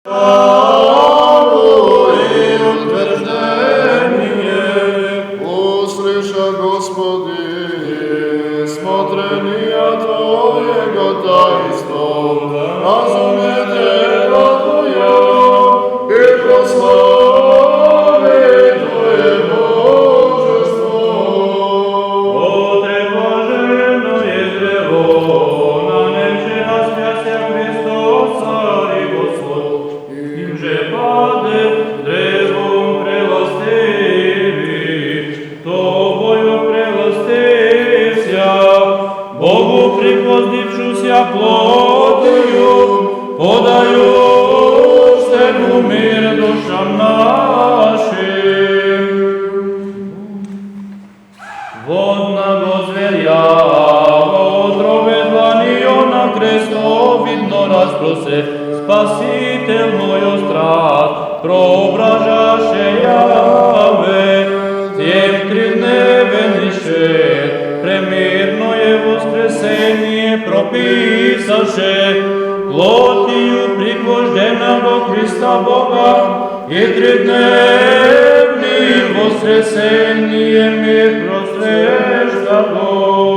Славу и утверждение, услыша, Господи, смотрения Твоего таинства, разумете Твоя и прослави Твое Божество. Потребоженое древо, на небе распятия Христос, Царь и Господь, им же паде древом прелостиві, тобою прелостився, Богу припоздившуся плотою, подаю всему мир душам нашим. Водного зверя, отрове дланью на крестов, видно распросе, Спаситель мой страх, проображаше яве, тем тридневен решет, премирное воскресение прописаше, плотью пригвожденного Христа Бога и тридневным воскресением их просвещало.